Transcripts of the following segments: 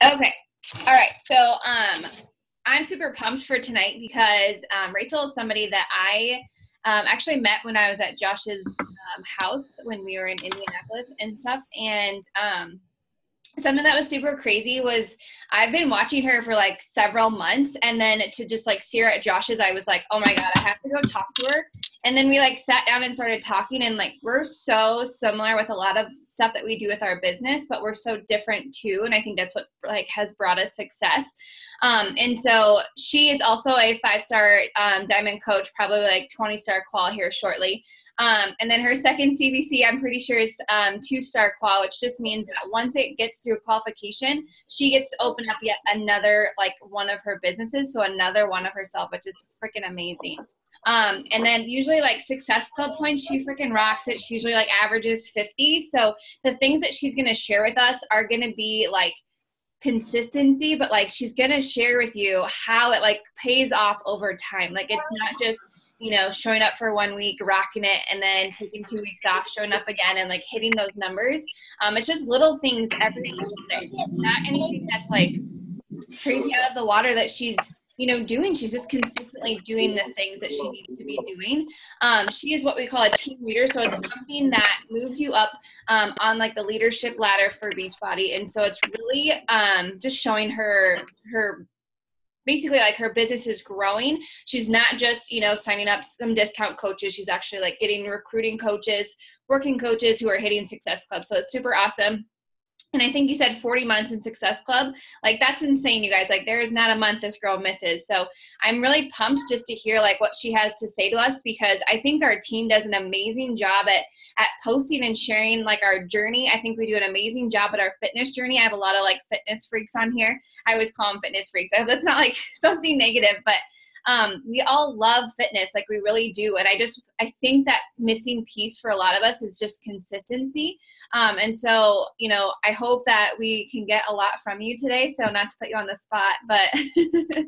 Okay. All right. So I'm super pumped for tonight because Rachel is somebody that I actually met when I was at Josh's house when we were in Indianapolis and stuff. And something that was super crazy was I've been watching her for like several months, and then to just like see her at Josh's, I was like, oh my God, I have to go talk to her. And then we like sat down and started talking, and like we're so similar with a lot of stuff that we do with our business, but we're so different too. And I think that's what like has brought us success. And so she is also a 5-star diamond coach, probably like 20-star qual here shortly. And then her second CVC, I'm pretty sure, is 2-star qual, which just means that once it gets through qualification, she gets to open up yet another, like one of her businesses. So another one of herself, which is freaking amazing. And then usually like Success Club points, she freaking rocks it. She usually like averages 50. So the things that she's going to share with us are going to be like consistency, but like she's going to share with you how it like pays off over time. Like it's not just, showing up for 1 week, rocking it, and then taking 2 weeks off, showing up again and like hitting those numbers. It's just little things every single day. So it's not anything that's like crazy out of the water that she's doing. She's just consistently doing the things that she needs to be doing. She is what we call a team leader, so it's something that moves you up on like the leadership ladder for Beachbody. And so it's really just showing her basically like her business is growing. She's not just signing up some discount coaches. She's actually like getting recruiting coaches, working coaches who are hitting Success Club. So it's super awesome. And I think you said 40 months in Success Club. Like, that's insane, you guys. Like, there is not a month this girl misses. So I'm really pumped just to hear, like, what she has to say to us, because I think our team does an amazing job at posting and sharing, like, our journey. I think we do an amazing job at our fitness journey. I have a lot of, like, fitness freaks on here. I always call them fitness freaks. That's not, like, something negative, but we all love fitness, like we really do. And I think that missing piece for a lot of us is just consistency. And so, I hope that we can get a lot from you today. So not to put you on the spot, but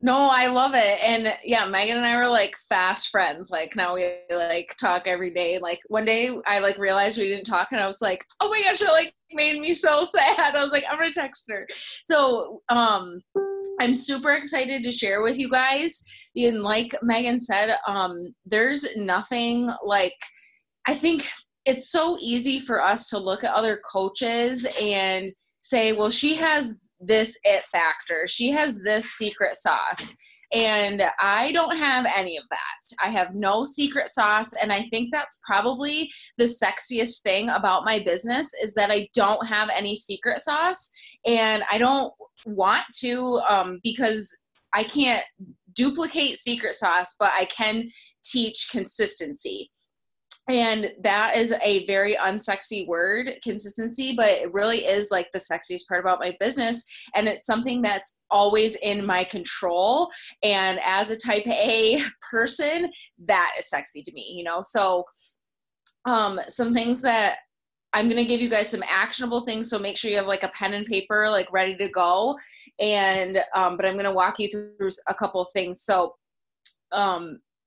No, I love it. And yeah, Megan and I were like fast friends. Like now we like talk every day. Like one day I like realized we didn't talk and I was like, oh my gosh, it like made me so sad. I was like, I'm gonna text her. So I'm super excited to share with you guys. And like Megan said, there's nothing like, I think it's so easy for us to look at other coaches and say, well, she has this it factor. She has this secret sauce. And I don't have any of that. I have no secret sauce. And I think that's probably the sexiest thing about my business is that I don't have any secret sauce. And I don't want to because I can't duplicate secret sauce, but I can teach consistency. And that is a very unsexy word, consistency, but it really is like the sexiest part about my business. And it's something that's always in my control. And as a type A person, that is sexy to me, So some things that I'm going to give you guys some actionable things. So make sure you have like a pen and paper, like ready to go. And, but I'm going to walk you through a couple of things. So,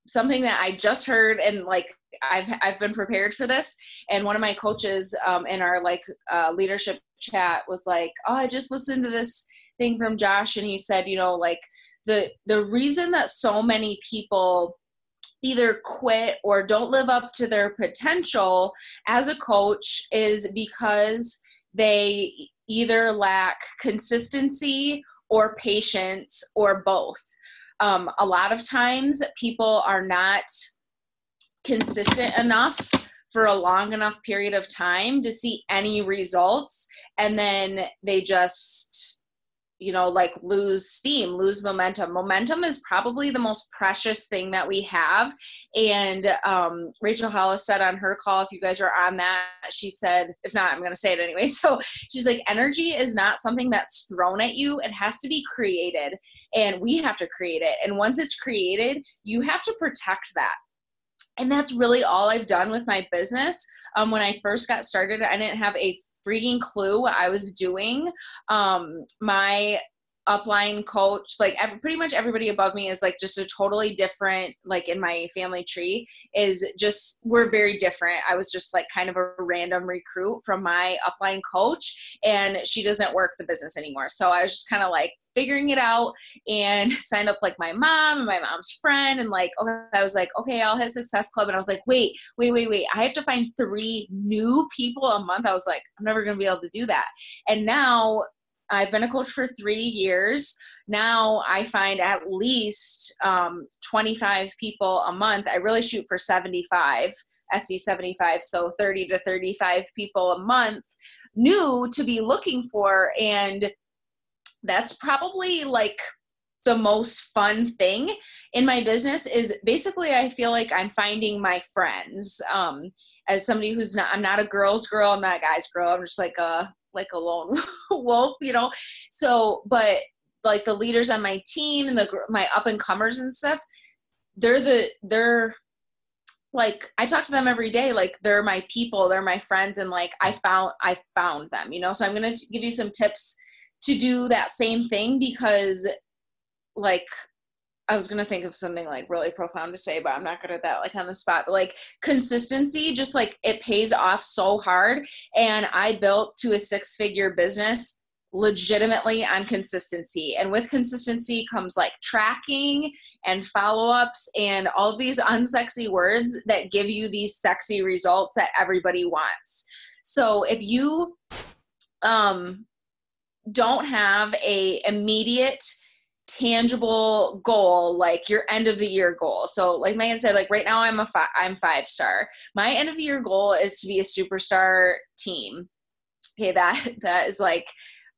something that I just heard, and like I've been prepared for this, and one of my coaches in our like leadership chat was like, oh, I just listened to this thing from Josh, and he said, like the reason that so many people either quit or don't live up to their potential as a coach is because they either lack consistency or patience or both. A lot of times people are not consistent enough for a long enough period of time to see any results. And then they just, like lose steam, lose momentum. Momentum is probably the most precious thing that we have. And Rachel Hollis said on her call, if you guys are on that, she said, if not, I'm going to say it anyway. So she's like, energy is not something that's thrown at you. It has to be created, and we have to create it. And once it's created, you have to protect that. And that's really all I've done with my business. When I first got started, I didn't have a freaking clue what I was doing. My upline coach, like pretty much everybody above me is like just a totally different, like in my family tree is just, we're very different. I was just like kind of a random recruit from my upline coach, and she doesn't work the business anymore. So I was just kind of like figuring it out and signed up like my mom and my mom's friend. And like, okay, I was like, okay, I'll hit Success Club. And I was like, wait, I have to find 3 new people a month. I was like, I'm never going to be able to do that. And now I've been a coach for 3 years. Now I find at least 25 people a month. I really shoot for 75, SE 75, so 30 to 35 people a month new to be looking for. And that's probably like the most fun thing in my business is basically I feel like I'm finding my friends. As somebody who's not, I'm not a girl's girl, I'm not a guy's girl. I'm just like a lone wolf, you know? So, but like the leaders on my team and my up and comers and stuff, they're like, I talk to them every day. Like they're my people, they're my friends. And like, I found them, you know? So I'm going to give you some tips to do that same thing, because like, I was going to think of something like really profound to say, but I'm not good at that, like on the spot, but like consistency, just like it pays off so hard. And I built to a 6-figure business legitimately on consistency. And with consistency comes like tracking and follow-ups and all these unsexy words that give you these sexy results that everybody wants. So if you don't have a immediate tangible goal, like your end of the year goal. So like Megan said, like right now I'm 5-star. My end of the year goal is to be a superstar team. Okay. That is like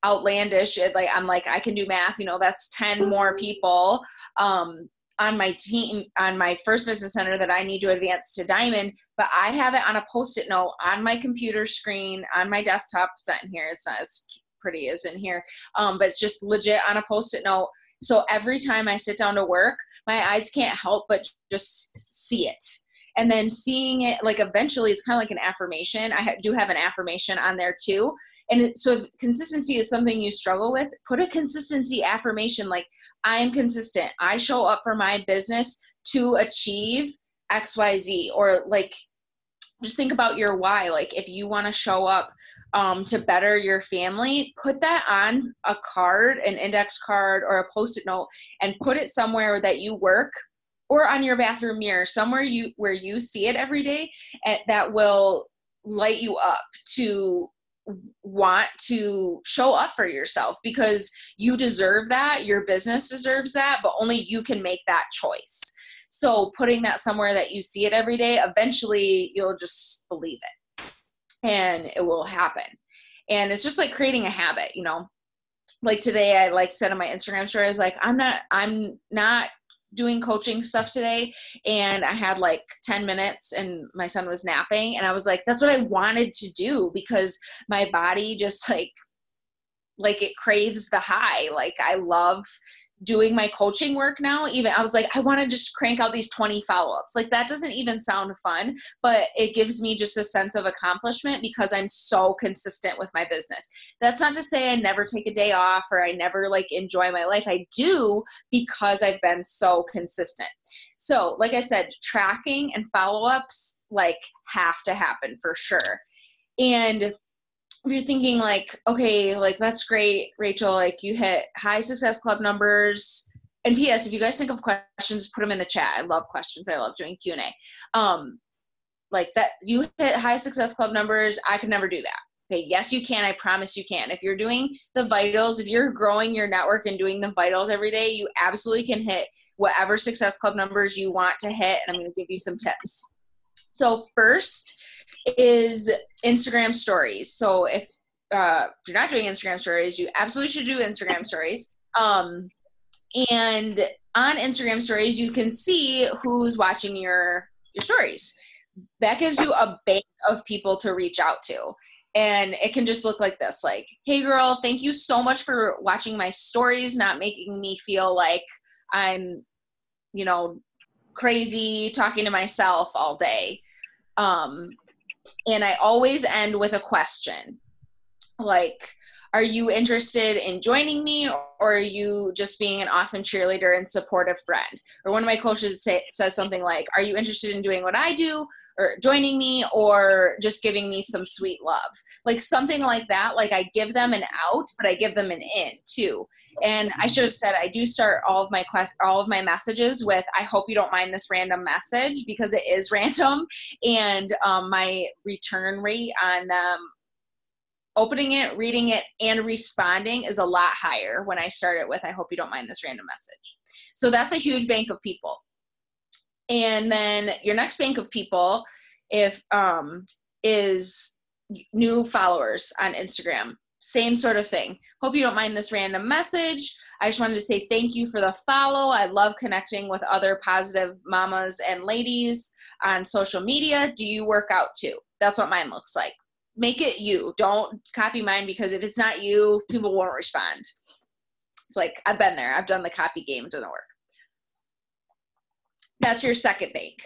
outlandish. Like, I'm like, I can do math, you know, that's 10 more people, on my team, on my first business center that I need to advance to diamond, but I have it on a Post-it note on my computer screen, on my desktop. It's not in here. It's not as pretty as in here. But it's just legit on a Post-it note. So every time I sit down to work, my eyes can't help but just see it. And then seeing it, like eventually it's kind of like an affirmation. I do have an affirmation on there too. And so if consistency is something you struggle with, put a consistency affirmation, like I am consistent. I show up for my business to achieve XYZ, or like, just think about your why. Like if you want to show up to better your family, put that on a card, an index card or a Post-it note, and put it somewhere that you work, or on your bathroom mirror, somewhere where you see it every day, and that will light you up to want to show up for yourself, because you deserve that. Your business deserves that, but only you can make that choice. So putting that somewhere that you see it every day, eventually you'll just believe it and it will happen. And it's just like creating a habit, you know, like today I like said on my Instagram story, I was like, I'm not doing coaching stuff today. And I had like 10 minutes and my son was napping. And I was like, that's what I wanted to do, because my body just like it craves the high. Like I love doing my coaching work now. Even I was like, I want to just crank out these 20 follow-ups. Like that doesn't even sound fun, but it gives me just a sense of accomplishment because I'm so consistent with my business. That's not to say I never take a day off or I never like enjoy my life. I do, because I've been so consistent. So like I said, tracking and follow-ups like have to happen for sure. And if you're thinking like, okay, like that's great, Rachel, like you hit high Success Club numbers. And PS, if you guys think of questions, put them in the chat. I love questions. I love doing Q&A. Like that, you hit high Success Club numbers. I could never do that. Okay. Yes, you can. I promise you can. If you're doing the vitals, if you're growing your network and doing the vitals every day, you absolutely can hit whatever Success Club numbers you want to hit. And I'm going to give you some tips. So first is Instagram stories. So if you're not doing Instagram stories, you absolutely should do Instagram stories. And on Instagram stories, you can see who's watching your stories. That gives you a bank of people to reach out to. And it can just look like this, like, hey girl, thank you so much for watching my stories, not making me feel like I'm, you know, crazy talking to myself all day. And I always end with a question like, are you interested in joining me, or are you just being an awesome cheerleader and supportive friend? Or one of my coaches says something like, are you interested in doing what I do or joining me, or just giving me some sweet love? Like something like that. Like I give them an out, but I give them an in too. And I should have said, I do start all of my messages with, I hope you don't mind this random message, because it is random. And my return rate on opening it, reading it, and responding is a lot higher when I start it with, I hope you don't mind this random message. So that's a huge bank of people. And then your next bank of people is new followers on Instagram. Same sort of thing. Hope you don't mind this random message. I just wanted to say thank you for the follow. I love connecting with other positive mamas and ladies on social media. Do you work out too? That's what mine looks like. Make it you. Don't copy mine, because if it's not you, people won't respond. It's like, I've been there. I've done the copy game. It doesn't work. That's your second bank.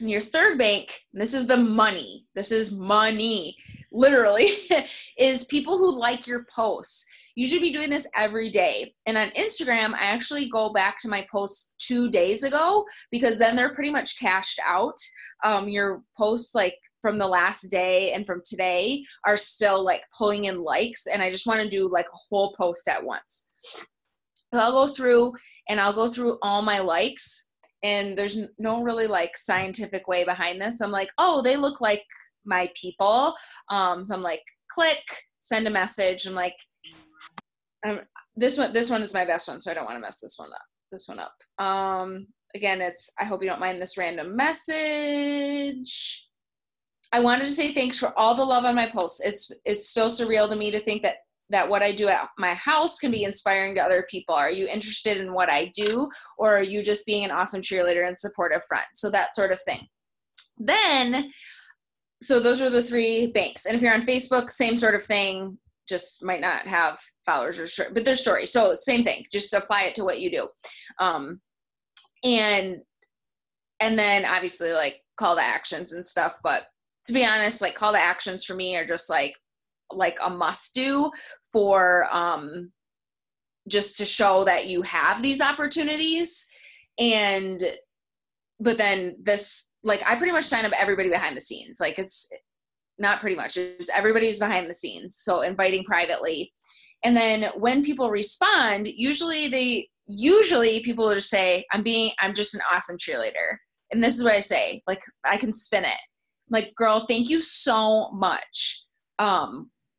And your third bank, and this is the money. This is money, literally, is people who like your posts. You should be doing this every day. And on Instagram, I actually go back to my posts 2 days ago, because then they're pretty much cashed out. Your posts like from the last day and from today are still like pulling in likes. And I just want to do like a whole post at once. So I'll go through all my likes, and there's no really like scientific way behind this. I'm like, oh, they look like my people. So I'm like, click, send a message. I'm like, this one is my best one, so I don't want to mess this one up. Again, it's, I hope you don't mind this random message. I wanted to say thanks for all the love on my posts. It's still surreal to me to think that what I do at my house can be inspiring to other people. Are you interested in what I do, or are you just being an awesome cheerleader and supportive friend? So that sort of thing. Then, so those are the 3 banks. And if you're on Facebook, same sort of thing, just might not have followers but there's stories. So same thing, just apply it to what you do. And then obviously like call to actions and stuff. But to be honest, like call to actions for me are just like a must do for just to show that you have these opportunities. But then this, like, I pretty much sign up everybody behind the scenes. Like, it's not pretty much, it's everybody's behind the scenes. So inviting privately. And then when people respond, usually people will just say, I'm just an awesome cheerleader. And this is what I say, like, I can spin it. I'm like, girl, thank you so much.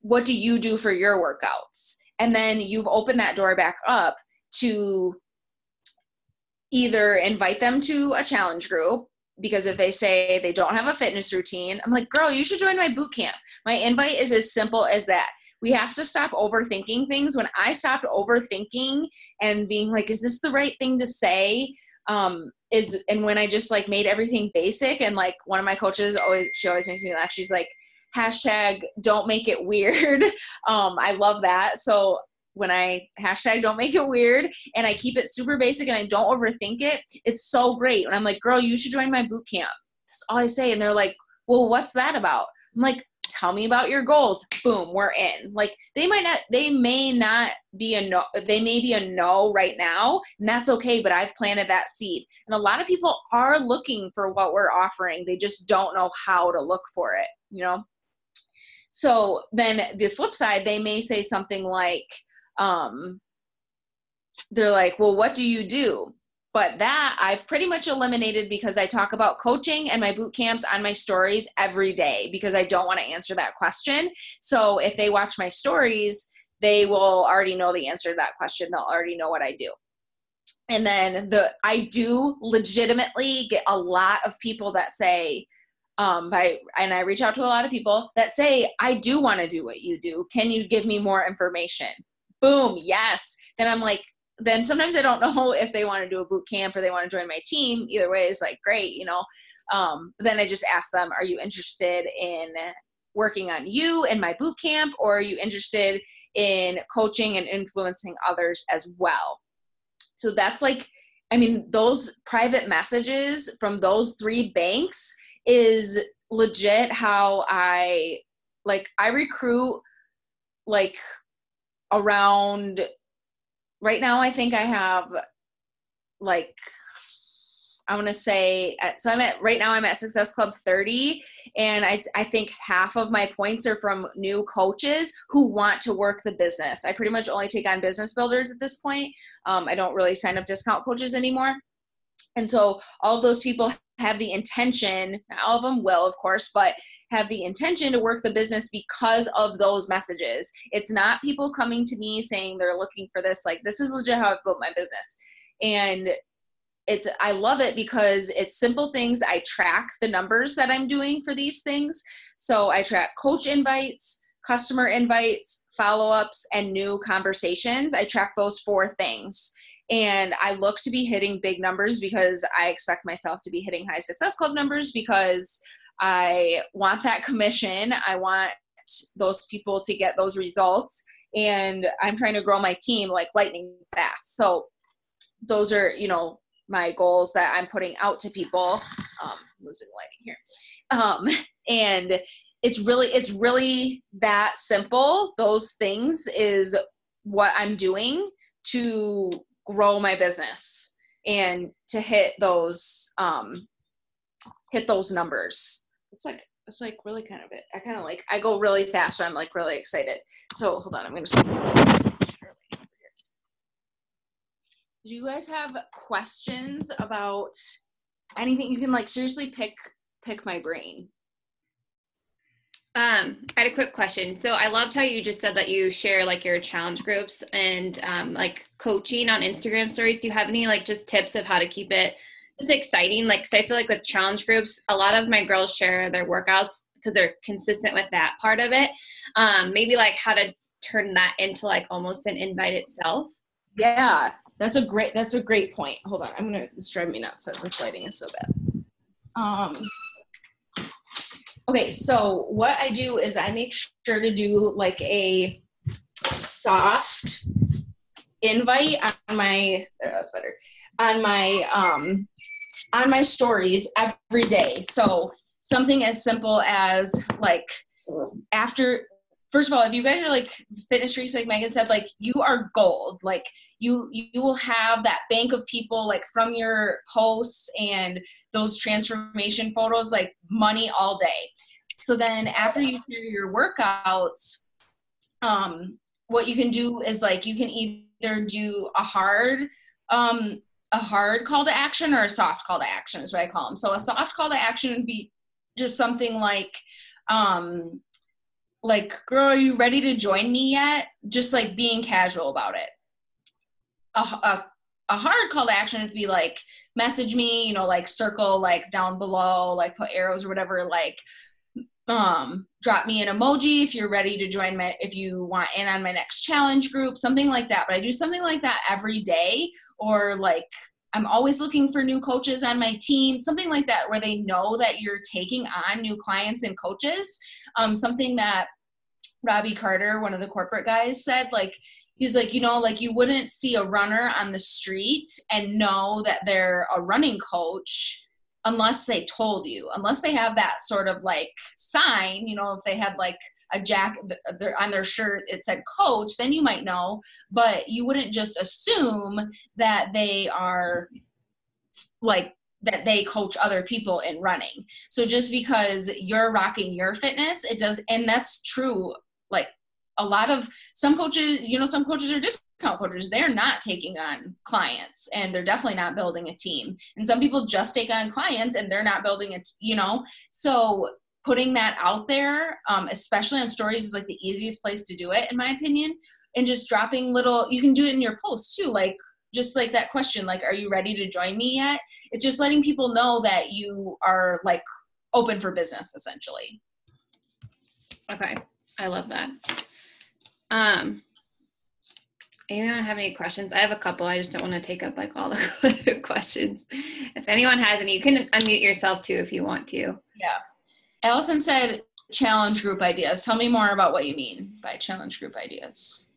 What do you do for your workouts? And then you've opened that door back up to either invite them to a challenge group, because if they say they don't have a fitness routine, I'm like, girl, you should join my boot camp. My invite is as simple as that. We have to stop overthinking things. When I stopped overthinking and being like, is this the right thing to say? And when I just like made everything basic, and like one of my coaches she always makes me laugh. She's like, hashtag don't make it weird. I love that. So when I hashtag don't make it weird and I keep it super basic and I don't overthink it, it's so great. And I'm like, girl, you should join my boot camp. That's all I say. And they're like, well, what's that about? I'm like, tell me about your goals. Boom, we're in. Like they may be a no right now, and that's okay, but I've planted that seed. And a lot of people are looking for what we're offering. They just don't know how to look for it, you know? So then the flip side, they may say something like, they're like, well, what do you do? But that I've pretty much eliminated, because I talk about coaching and my boot camps on my stories every day, because I don't want to answer that question. So if they watch my stories, they will already know the answer to that question. They'll already know what I do. And then I do legitimately get a lot of people that say, and I reach out to a lot of people that say, I do want to do what you do. Can you give me more information? Boom. Yes. Then I'm like, then sometimes I don't know if they want to do a boot camp or they want to join my team. Either way is like, great, you know. Then I just ask them, are you interested in working on you in my boot camp, or are you interested in coaching and influencing others as well? So that's like, I mean, those private messages from those 3 banks is legit how I recruit like around, right now, I think I have like, I want to say, so right now I'm at Success Club 30, and I think half of my points are from new coaches who want to work the business. I pretty much only take on business builders at this point. I don't really sign up discount coaches anymore. And so all of those people have the intention, not all of them will, of course, but have the intention to work the business because of those messages. It's not people coming to me saying they're looking for this, like, this is legit how I've built my business. And I love it because it's simple things. I track the numbers that I'm doing for these things. So I track coach invites, customer invites, follow-ups, and new conversations. I track those 4 things. And I look to be hitting big numbers because I expect myself to be hitting high Success Club numbers because I want that commission. I want those people to get those results. And I'm trying to grow my team like lightning fast. So those are, my goals that I'm putting out to people. Losing lighting here. And it's really that simple. Those things is what I'm doing to grow my business and to hit those numbers. It's like really kind of it. I go really fast, so I'm like really excited. So hold on, I'm gonna do you guys have questions about anything? You can like seriously pick my brain. I had a quick question. So I loved how you just said that you share like your challenge groups and like coaching on Instagram stories. Do you have any like just tips of how to keep it just exciting? Like, 'cause I feel like with challenge groups, a lot of my girls share their workouts because they're consistent with that part of it. Maybe like how to turn that into like almost an invite itself. Yeah, that's a great point. Hold on, it's driving me nuts. This lighting is so bad. Okay, so what I do is I make sure to do like a soft invite on my that's better on my stories every day. So something as simple as like first of all, if you guys are like fitness freaks, like Megan said, like you are gold. Like you will have that bank of people like from your posts and those transformation photos, like money all day. So then after you share your workouts, what you can do is like you can either do a hard call to action or a soft call to action is what I call them. So a soft call to action would be just something like, girl, are you ready to join me yet? Just like being casual about it. A hard call to action would be like, message me, like circle, like down below, like put arrows or whatever, like, drop me an emoji if you're ready to join if you want in on my next challenge group, something like that. But I do something like that every day, or like, I'm always looking for new coaches on my team, something like that, where they know that you're taking on new clients and coaches. Something that Robbie Carter, one of the corporate guys, said, like, he was like, like you wouldn't see a runner on the street and know that they're a running coach unless they told you, unless they have that sort of like sign, if they had like a jacket on their shirt, it said coach, then you might know, but you wouldn't just assume that they are like, that they coach other people in running. So just because you're rocking your fitness, it does. And that's true. Like some coaches are discount coaches. They're not taking on clients and they're definitely not building a team. And some people just take on clients and they're not building it, so putting that out there, especially on stories, is like the easiest place to do it, in my opinion. And just dropping you can do it in your posts too. Like, just like that question, like, are you ready to join me yet? It's just letting people know that you are like open for business, essentially. Okay. I love that. Anyone have any questions? I have a couple. I just don't want to take up like all the questions. If anyone has any, you can unmute yourself too if you want to. Yeah. Allison said challenge group ideas. Tell me more about what you mean by challenge group ideas.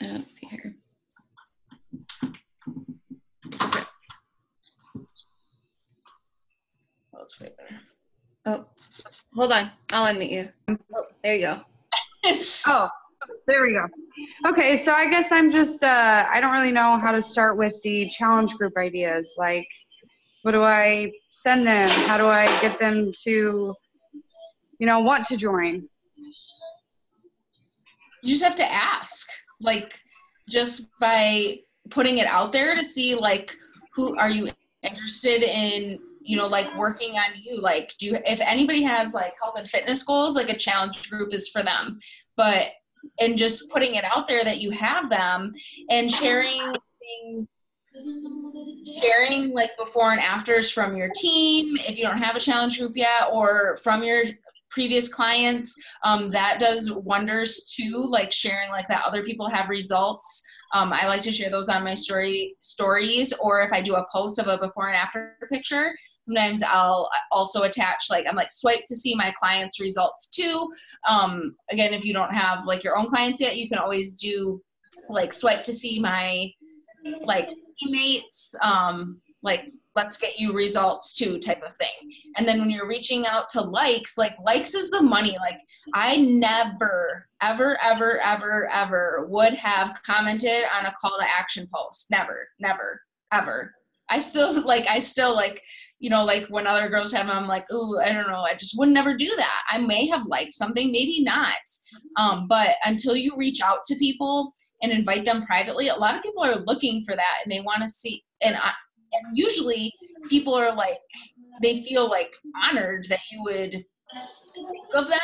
Let's see here. Oh, that's way better. Oh, hold on. I'll unmute you. Oh, there you go. Oh, There we go. Okay, so I guess I'm just, I don't really know how to start with the challenge group ideas. Like, what do I send them? How do I get them to, want to join? You just have to ask, like, just by putting it out there to see, like, who are you interested in, like working on you? Like, if anybody has like health and fitness goals, like a challenge group is for them. But, and just putting it out there that you have them and sharing things, sharing like before and afters from your team, if you don't have a challenge group yet, or from your previous clients, that does wonders too, like sharing like that other people have results. I like to share those on my stories, or if I do a post of a before and after picture, sometimes I'll also attach, like, I'm like, swipe to see my clients' results too. Again, if you don't have like your own clients yet, you can always do like swipe to see my like teammates, like let's get you results too type of thing. And then when you're reaching out to likes, like likes is the money. Like I never, ever would have commented on a call to action post. Never, ever. I still like, like when other girls have them, I'm like, ooh, I don't know. I just would never do that. I may have liked something, maybe not. But until you reach out to people and invite them privately, a lot of people are looking for that and they want to see, and usually people are like, they feel like honored that you would think of them.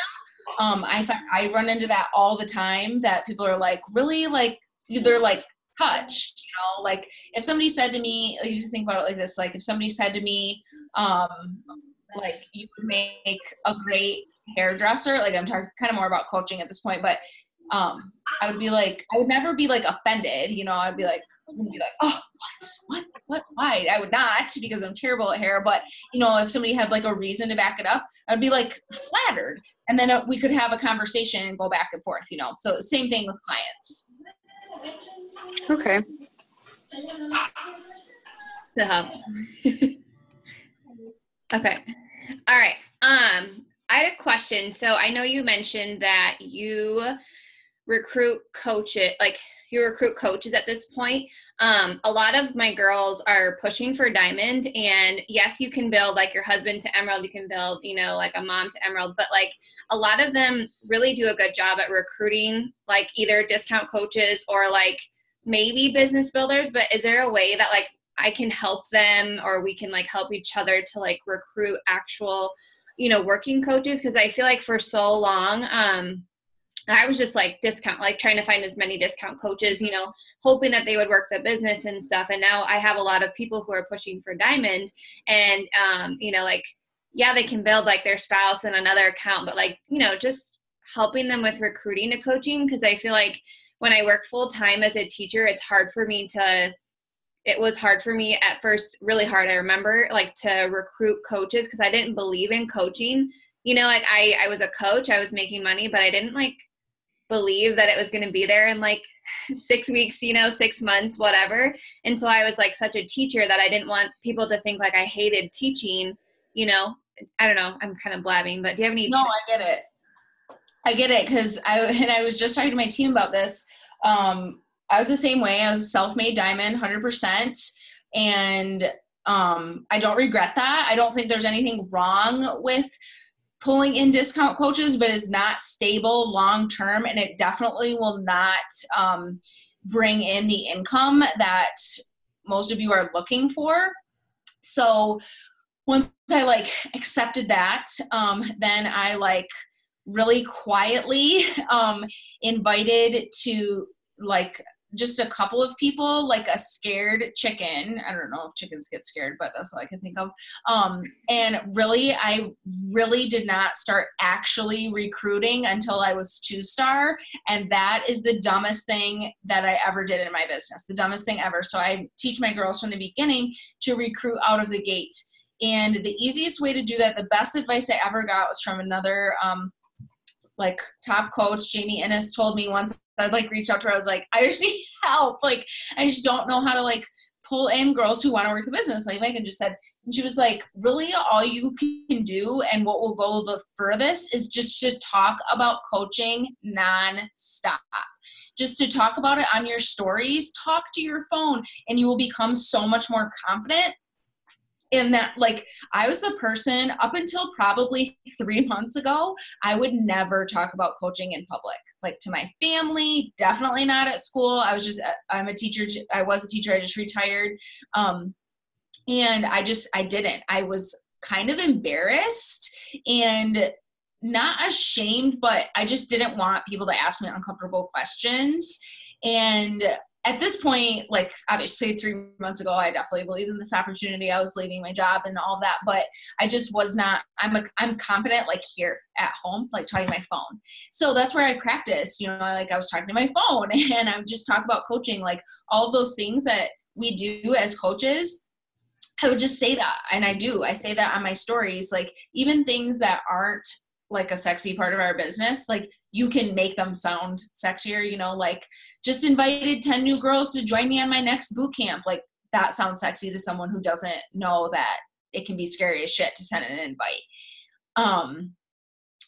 I run into that all the time, that people are like, really, like, they're like touched, like if somebody said to me, you think about it like this, like if somebody said to me, like you would make a great hairdresser, like I'm talking kind of more about coaching at this point, but I would be like, I would never be like offended, I'd be like, oh, what, why? I would not, because I'm terrible at hair, but if somebody had like a reason to back it up, I'd be like flattered, and then we could have a conversation and go back and forth, so same thing with clients. Okay. To help. Okay. All right. I had a question. So I know you mentioned that you recruit coaches, like you recruit coaches at this point. A lot of my girls are pushing for diamond, and yes, you can build like your husband to emerald, you can build, like a mom to emerald, but like a lot of them really do a good job at recruiting like either discount coaches or like maybe business builders. But is there a way that like I can help them, or we can like help each other to like recruit actual, working coaches? Because I feel like for so long, I was just like trying to find as many discount coaches, hoping that they would work the business and stuff. And now I have a lot of people who are pushing for diamond, and, like, yeah, they can build like their spouse and another account, but like, just helping them with recruiting to coaching. Cause I feel like when I work full time as a teacher, it was hard for me at first, really hard. I remember like to recruit coaches because I didn't believe in coaching. Like I was a coach, I was making money, but I didn't like believe that it was going to be there in like 6 weeks, 6 months, whatever. And so I was like such a teacher that I didn't want people to think like I hated teaching, I don't know. I'm kind of blabbing, but do you have any? No, I get it. Cause I was just talking to my team about this. I was the same way. I was a self-made diamond, 100%. And I don't regret that. I don't think there's anything wrong with pulling in discount coaches, but it's not stable long-term. And it definitely will not bring in the income that most of you are looking for. So once I like accepted that, then I like really quietly invited to like just a couple of people, like a scared chicken. I don't know if chickens get scared, but that's all I can think of. And really, I really did not start actually recruiting until I was 2-star. And that is the dumbest thing that I ever did in my business, the dumbest thing ever. So I teach my girls from the beginning to recruit out of the gate. And the easiest way to do that, the best advice I ever got was from another like top coach, Jamie Innes, told me once. I'd like reached out to her. I was like, I just need help. Like, I just don't know how to like pull in girls who want to work the business. Like Megan just said, And she was like, really all you can do and what will go the furthest is just to talk about coaching nonstop. Just to talk about it on your stories, talk to your phone, and you will become so much more confident in that. Like, I was the person up until probably 3 months ago, I would never talk about coaching in public, like to my family, definitely not at school. I'm a teacher. I was a teacher. I just retired. And I didn't. I was kind of embarrassed and not ashamed, but I just didn't want people to ask me uncomfortable questions. And at this point, like obviously 3 months ago, I definitely believed in this opportunity. I was leaving my job and all that, but I just was not, I'm confident like here at home, like talking my phone. So that's where I practiced, like I was talking to my phone and I would just talk about coaching, like all of those things that we do as coaches. I would just say that. And I say that on my stories, like even things that aren't like a sexy part of our business, like you can make them sound sexier, like just invited 10 new girls to join me on my next boot camp. Like that sounds sexy to someone who doesn't know that it can be scary as shit to send an invite.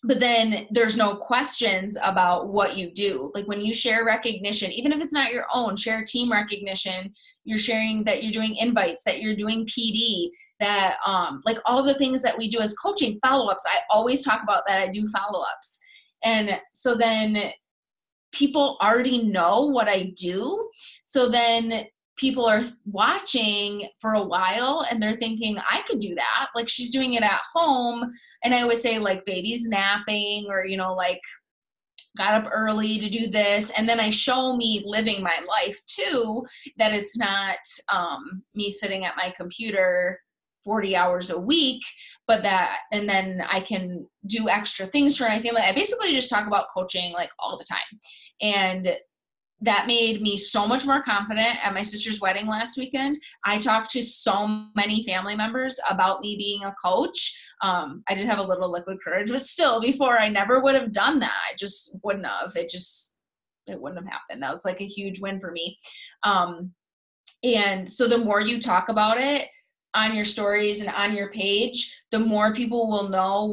But then there's no questions about what you do. Like when you share recognition, even if it's not your own, share team recognition, you're sharing that you're doing invites, that you're doing PD, that like all the things that we do as coaching, follow-ups. I always talk about that. I do follow-ups. And so then people already know what I do. So then people are watching for a while and they're thinking, I could do that. Like she's doing it at home. And I always say like baby's napping or, like got up early to do this. And then I show me living my life too, that it's not me sitting at my computer 40 hours a week, but and then I can do extra things for my family. I basically just talk about coaching like all the time. And that made me so much more confident. At my sister's wedding last weekend, I talked to so many family members about me being a coach. I did have a little liquid courage, but still before I never would have done that. I just wouldn't have. It wouldn't have happened. That was like a huge win for me. And so the more you talk about it on your stories and on your page, the more people will know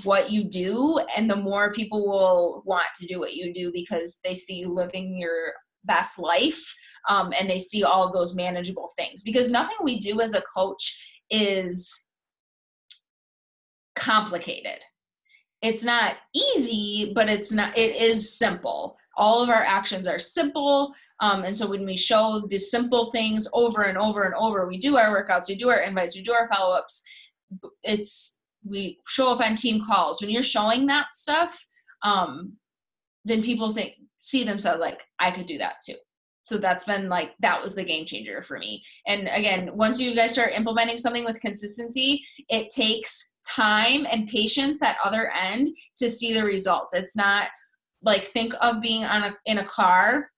what you do, and the more people will want to do what you do because they see you living your best life, and they see all of those manageable things. Because nothing we do as a coach is complicated. It's not easy, but it is simple. All of our actions are simple. And so when we show the simple things over and over and over, we do our workouts, we do our invites, we do our follow-ups. We show up on team calls. When you're showing that stuff, then people see themselves like, I could do that too. So that's been that was the game changer for me. And again, once you guys start implementing something with consistency, it takes time and patience that other end to see the results. It's not like, think of being in a car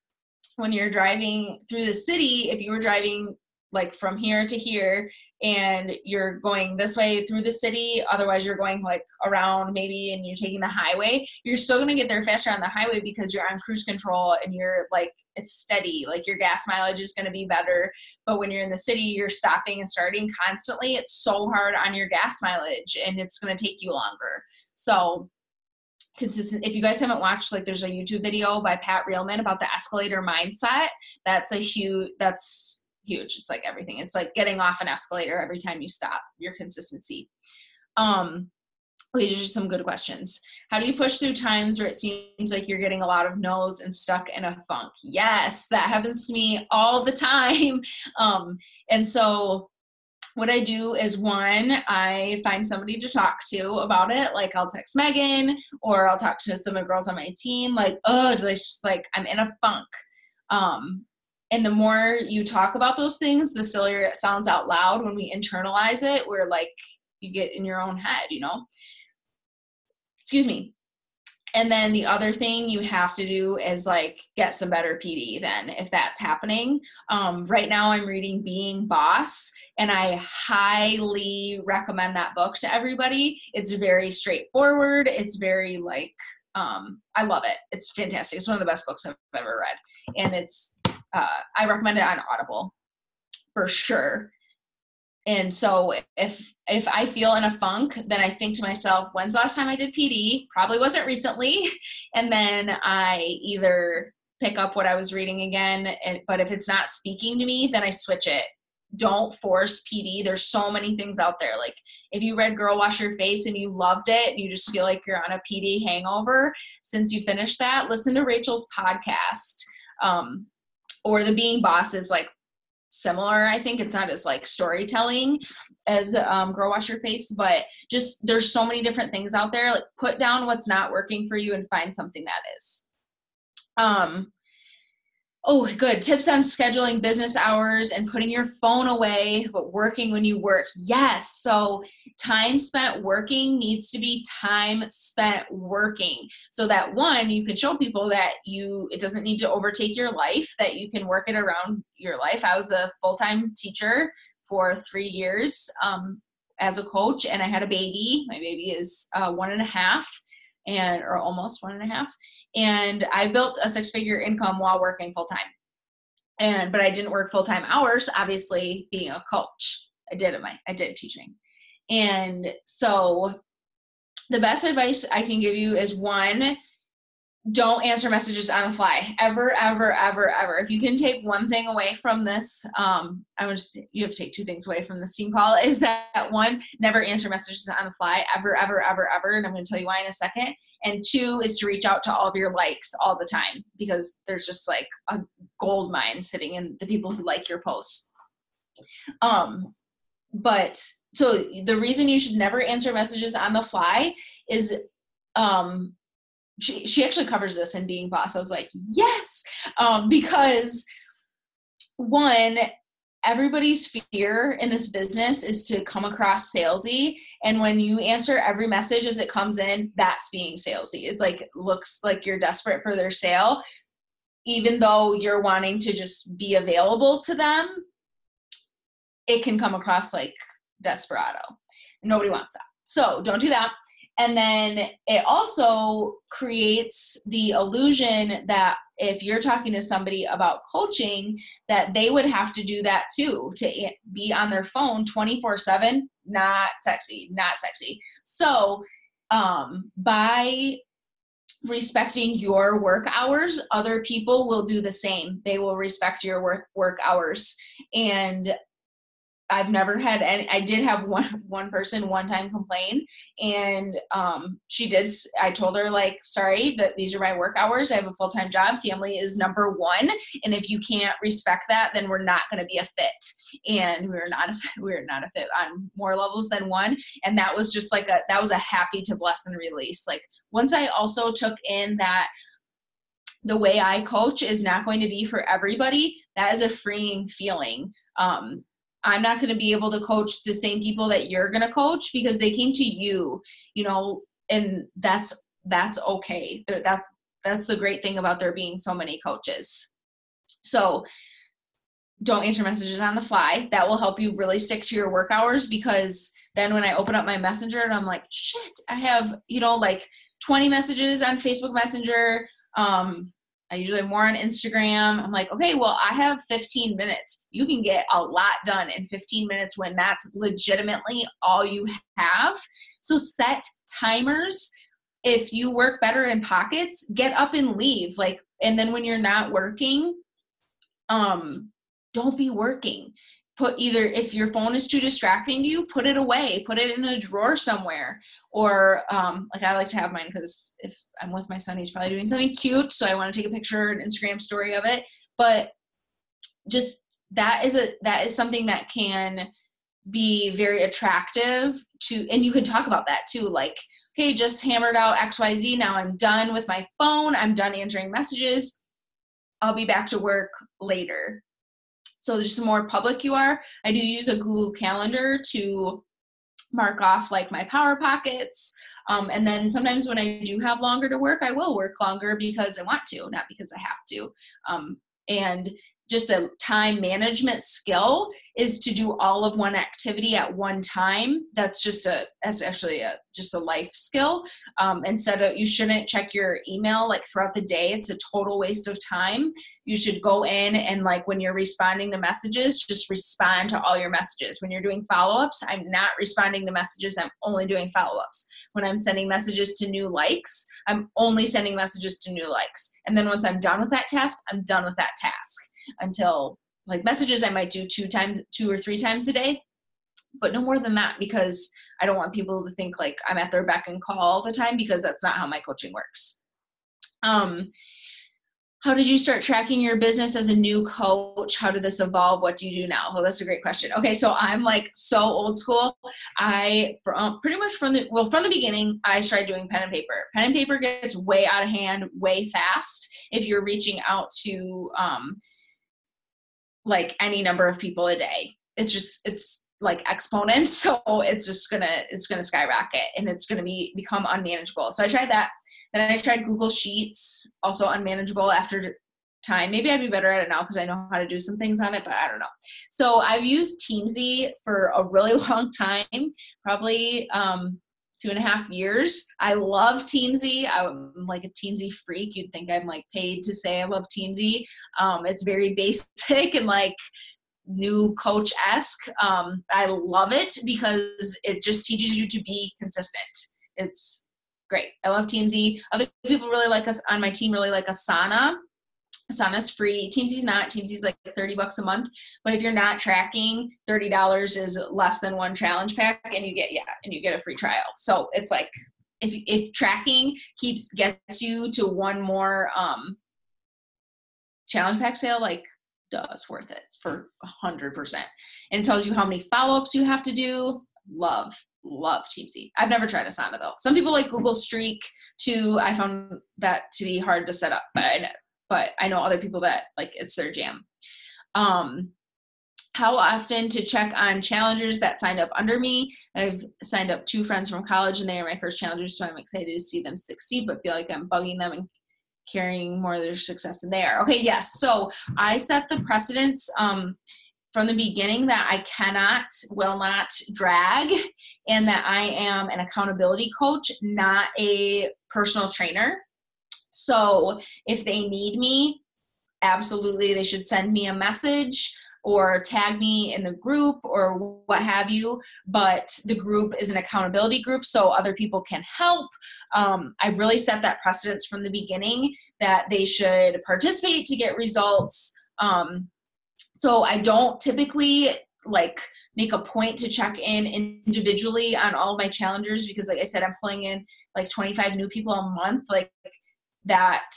when you're driving through the city. If you were driving like from here to here and you're going this way through the city, otherwise you're going like around maybe and you're taking the highway, you're still going to get there faster on the highway because you're on cruise control and you're like, it's steady, like your gas mileage is going to be better. But when you're in the city, you're stopping and starting constantly. It's so hard on your gas mileage and it's going to take you longer. So consistent. If you guys haven't watched, like there's a YouTube video by Pat Reelman about the escalator mindset. That's huge. It's like everything. It's like getting off an escalator every time you stop, your consistency. These are just some good questions. How do you push through times where it seems like you're getting a lot of no's and stuck in a funk? Yes, that happens to me all the time. And so what I do is, one, I find somebody to talk to about it. Like I'll text Megan or I'll talk to some of the girls on my team. Like, I'm in a funk. And the more you talk about those things, the sillier it sounds out loud. When we internalize it, we're like, you get in your own head, Excuse me. And then the other thing you have to do is like get some better PD then, if that's happening. Right now I'm reading Being Boss, and I highly recommend that book to everybody. It's very straightforward. It's very I love it. It's fantastic. It's one of the best books I've ever read. And I recommend it on Audible for sure. And so if I feel in a funk, then I think to myself, when's the last time I did PD? Probably wasn't recently. And then I either pick up what I was reading again, but if it's not speaking to me, then I switch it. Don't force PD. There's so many things out there. Like if you read Girl Wash Your Face and you loved it and you just feel like you're on a PD hangover since you finished that, listen to Rachel's podcast. Or the Being Boss is like similar. I think it's not as like storytelling as Girl Wash Your Face, but just there's so many different things out there. Like put down what's not working for you and find something that is. Oh, good. Tips on scheduling business hours and putting your phone away, but working when you work. Yes. So time spent working needs to be time spent working so that one, you can show people that it doesn't need to overtake your life, that you can work it around your life. I was a full-time teacher for 3 years as a coach, and I had a baby. My baby is 1.5. Or almost 1.5. And I built a 6-figure income while working full time. But I didn't work full-time hours, obviously being a coach. I did teaching. And so the best advice I can give you is one, don't answer messages on the fly. Ever, ever, ever, ever. If you can take one thing away from this, you have to take 2 things away from this team call, is that one, never answer messages on the fly, ever, ever, ever, ever. And I'm going to tell you why in a second. And 2 is to reach out to all of your likes all the time, because there's just like a gold mine sitting in the people who like your posts. But so the reason you should never answer messages on the fly is, she actually covers this in Being Boss. I was like, yes, because one, everybody's fear in this business is to come across salesy. And when you answer every message as it comes in, that's being salesy. It's like, looks like you're desperate for their sale, even though you're wanting to just be available to them. It can come across like desperado. Nobody wants that. So don't do that. And then it also creates the illusion that if you're talking to somebody about coaching, that they would have to do that too, to be on their phone 24/7. Not sexy, not sexy. So by respecting your work hours, other people will do the same. They will respect your work hours. And I've never had any. I did have one person one time complain, and I told her, like, sorry, that these are my work hours. I have a full-time job. Family is number one. And if you can't respect that, then we're not going to be a fit. And we're not a fit on more levels than one. And that was just like that was a happy to bless and release. Like once I also took in that the way I coach is not going to be for everybody, that is a freeing feeling. I'm not going to be able to coach the same people that you're going to coach because they came to you, and that's okay. That's the great thing about there being so many coaches. So don't answer messages on the fly. That will help you really stick to your work hours, because then when I open up my messenger and I'm like, shit, I have, like 20 messages on Facebook Messenger. I usually have more on Instagram. I'm like, okay, well, I have 15 minutes. You can get a lot done in 15 minutes when that's legitimately all you have. So set timers. If you work better in pockets, get up and leave. And then when you're not working, don't be working. If your phone is too distracting to you, put it away, put it in a drawer somewhere. Or I like to have mine, because if I'm with my son, he's probably doing something cute, so I want to take a picture, an Instagram story of it. But just that is something that can be very attractive to, and you can talk about that too. Like, okay, just hammered out XYZ. Now I'm done with my phone. I'm done answering messages. I'll be back to work later. So just the more public you are, I do use a Google Calendar to mark off like my power pockets. And then sometimes when I do have longer to work, I will work longer because I want to, not because I have to. And just a time management skill is to do all of one activity at one time. That's actually just a life skill. Instead of, you shouldn't check your email like throughout the day. It's a total waste of time. You should go in and like when you're responding to messages, just respond to all your messages. When you're doing follow-ups, I'm not responding to messages. I'm only doing follow-ups. When I'm sending messages to new likes, I'm only sending messages to new likes. And then once I'm done with that task, I'm done with that task. Until like messages I might do 2 or 3 times a day, but no more than that, because I don't want people to think like I'm at their beck and call all the time, because that's not how my coaching works. How did you start tracking your business as a new coach? How did this evolve? What do you do now? Oh, that's a great question. Okay, so I'm like so old school. Pretty much from the beginning, I started doing pen and paper. Pen and paper gets way out of hand, way fast if you're reaching out to like any number of people a day. It's like exponents. So it's gonna skyrocket, and it's gonna become unmanageable. So I tried that. Then I tried Google Sheets, also unmanageable after time. Maybe I'd be better at it now because I know how to do some things on it, but I don't know. So I've used Teamsy for a really long time, probably 2.5 years. I love Teamsy. I'm like a Teamsy freak. You'd think I'm like paid to say I love Teamsy. It's very basic and like new coach-esque. I love it because it just teaches you to be consistent. It's great. I love Teamsy. Other people really like us on my team, really like Asana. Asana's free. Teamsy's not. Teamsy's like $30 a month. But if you're not tracking, $30 is less than one challenge pack, and you get a free trial. So it's like if tracking gets you to one more challenge pack sale, like duh, it's worth it for 100%. And it tells you how many follow-ups you have to do. Love Teamsy. I've never tried Asana though. Some people like Google Streak too. I found that to be hard to set up, but I know other people that like it's their jam. How often to check on challengers that signed up under me? I've signed up 2 friends from college, and they are my first challengers, so I'm excited to see them succeed, but feel like I'm bugging them and carrying more of their success than they are. Okay, yes. So I set the precedence from the beginning that I will not drag, and that I am an accountability coach, not a personal trainer. So if they need me, absolutely, they should send me a message or tag me in the group or what have you. But the group is an accountability group, so other people can help. I really set that precedence from the beginning that they should participate to get results. So I don't typically like make a point to check in individually on all of my challengers, because like I said, I'm pulling in like 25 new people a month. Like that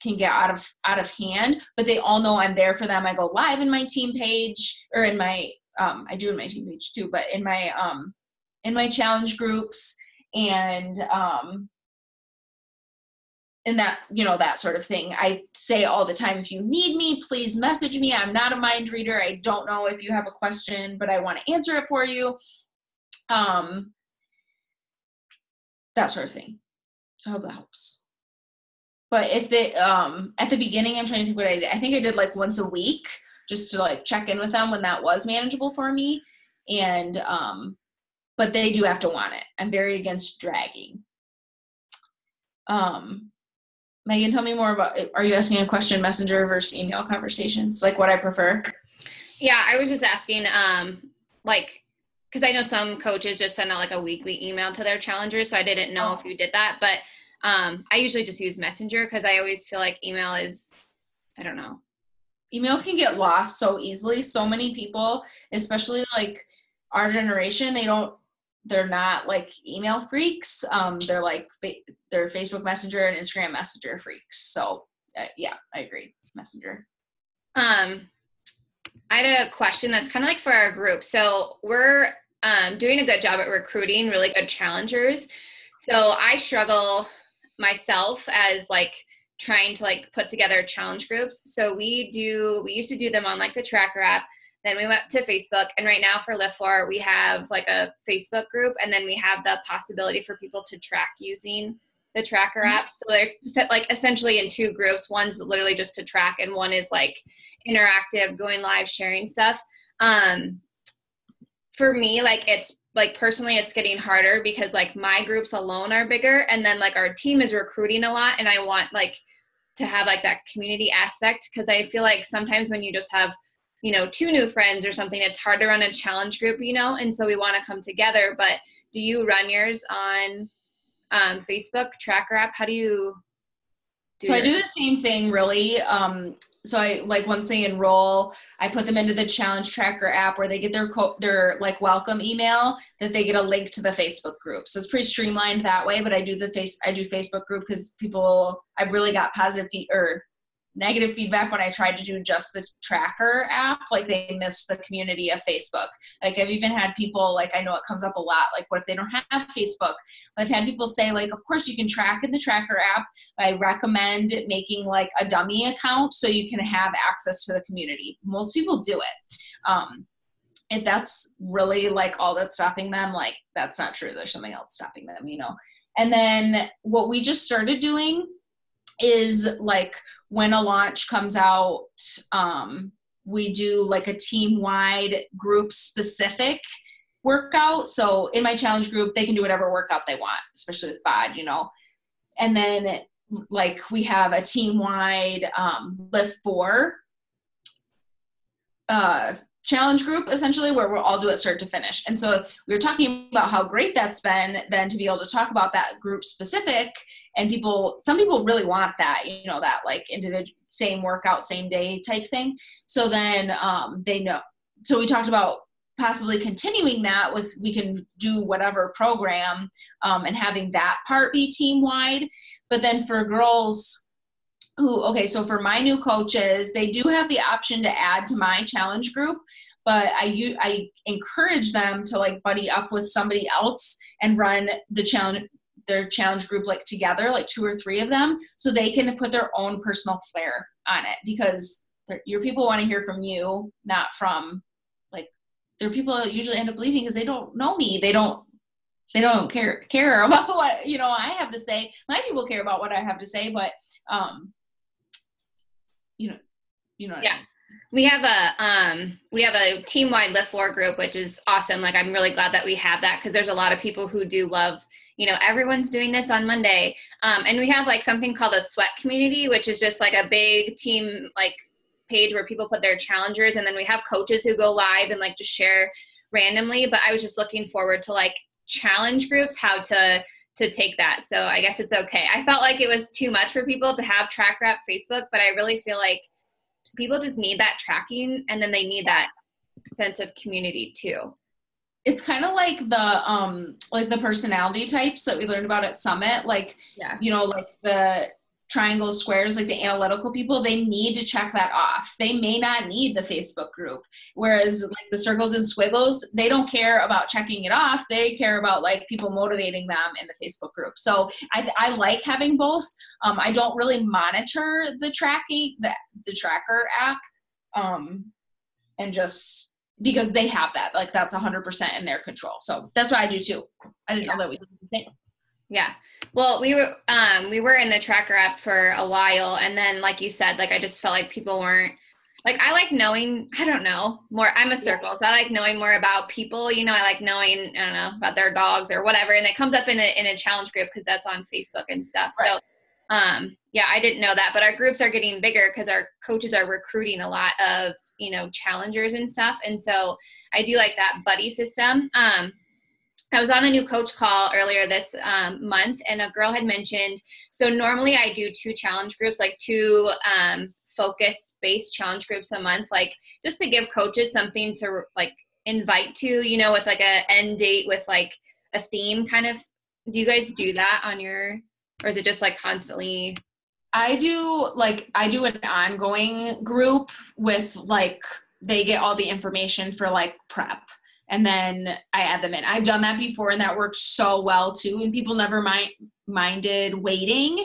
can get out of hand, but they all know I'm there for them. I go live in my team page, or in my I do in my team page too, but in my challenge groups, and that, that sort of thing. I say all the time, if you need me, please message me. I'm not a mind reader. I don't know if you have a question, but I want to answer it for you. That sort of thing. So I hope that helps. But if they, at the beginning, I'm trying to think what I did. I think I did like once a week just to like check in with them when that was manageable for me. And, but they do have to want it. I'm very against dragging. Megan, tell me more about, are you asking a question, messenger versus email conversations? Like what I prefer? Yeah, I was just asking, like, because I know some coaches just send out like a weekly email to their challengers, so I didn't know if you did that. But I usually just use Messenger because I always feel like email is, I don't know. Email can get lost so easily. So many people, especially like our generation, they're not like email freaks. They're like, they're Facebook Messenger and Instagram Messenger freaks. So yeah, I agree. Messenger. I had a question that's kind of like for our group. So we're doing a good job at recruiting really good challengers. So I struggle myself as like trying to like put together challenge groups. So we used to do them on like the Tracker app. Then we went to Facebook, and right now for Lift For, we have like a Facebook group, and then we have the possibility for people to track using the tracker app. So they're set like essentially in two groups. One's literally just to track, and one is like interactive, going live, sharing stuff. For me, like it's like personally it's getting harder because like my groups alone are bigger, and then like our team is recruiting a lot, and I want like to have like that community aspect, because I feel like sometimes when you just have, you know, 2 new friends or something, it's hard to run a challenge group, you know, and so we want to come together. But do you run yours on Facebook tracker app? How do you do So I do the same thing really. So I like once they enroll, I put them into the challenge tracker app where they get their like welcome email, that they get a link to the Facebook group. So it's pretty streamlined that way, but I do Facebook group because I've really got positive or negative feedback when I tried to do just the tracker app. Like they missed the community of Facebook. Like I've even had people, like I know it comes up a lot, like what if they don't have Facebook? I've had people say like, of course you can track in the tracker app. I recommend making like a dummy account so you can have access to the community. Most people do it. If that's really like all that's stopping them, like that's not true. There's something else stopping them, you know? And then what we just started doing is like when a launch comes out, we do like a team-wide group specific workout. So in my challenge group, they can do whatever workout they want, especially with BOD, you know. And then like we have a team-wide Lift 4 challenge group essentially, where we'll all do it start to finish. And so we were talking about how great that's been then to be able to talk about that group specific, and some people really want that, you know, that like individual same workout, same day type thing. So then they know. So we talked about possibly continuing that with, we can do whatever program and having that part be team wide. But then for girls so for my new coaches, they do have the option to add to my challenge group, but I encourage them to like buddy up with somebody else and run their challenge group like together, like 2 or 3 of them, so they can put their own personal flair on it, because your people want to hear from you, not from like their people usually end up leaving because they don't know me. They don't care about what, you know, I have to say. My people care about what I have to say, but you know. Yeah. We have a team-wide Lift 4 group, which is awesome. Like, I'm really glad that we have that, because there's a lot of people who do love, you know, everyone's doing this on Monday. And we have like something called a sweat community, which is just like a big team, like page where people put their challengers, and then we have coaches who go live and like just share randomly. But I was just looking forward to like challenge groups, how to take that. So I guess it's okay. I felt like it was too much for people to have tracker app Facebook, but I really feel like people just need that tracking, and then they need that sense of community too. It's kind of like the personality types that we learned about at Summit, like, you know, like the triangles, squares, like the analytical people, they need to check that off. They may not need the Facebook group. Whereas like the circles and squiggles, they don't care about checking it off. They care about like people motivating them in the Facebook group. So I like having both. I don't really monitor the tracker app. And just because they have that, like that's 100% in their control. So that's what I do too. I didn't know that we did the same. Yeah. Well, we were in the tracker app for a while, and then like you said, like I just felt like people weren't like, I like knowing, I don't know, more. I'm a circle, so I like knowing more about people, you know. I like knowing, I don't know, about their dogs or whatever, and it comes up in a challenge group because that's on Facebook and stuff. Right. So I didn't know that, but our groups are getting bigger because our coaches are recruiting a lot of, you know, challengers and stuff, and so I do like that buddy system. I was on a new coach call earlier this month, and a girl had mentioned, so normally I do 2 challenge groups, like 2 focus-based challenge groups a month, like just to give coaches something to like invite to, you know, with like a end date with like a theme kind of. Do you guys do that on your, or is it just like constantly? I do an ongoing group with like, they get all the information for like prep, and then I add them in. I've done that before, and that worked so well too. And people never minded waiting.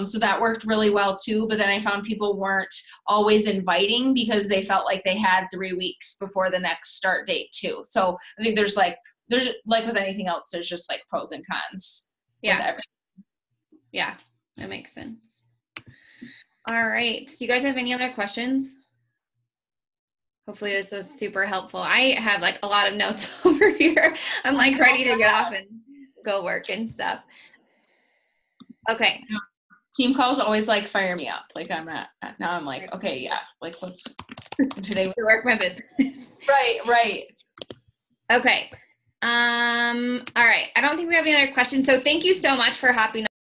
So that worked really well too. But then I found people weren't always inviting because they felt like they had 3 weeks before the next start date too. So I think there's like with anything else, there's just like pros and cons. Yeah. With everything. Yeah, that makes sense. All right. Do you guys have any other questions? Hopefully this was super helpful. I have like a lot of notes over here. I'm like ready to get off and go work and stuff. Okay. Team calls always like fire me up. Like I'm not, now I'm like, okay, yeah, like let's today work my business. Right. Okay. All right. I don't think we have any other questions. So thank you so much for hopping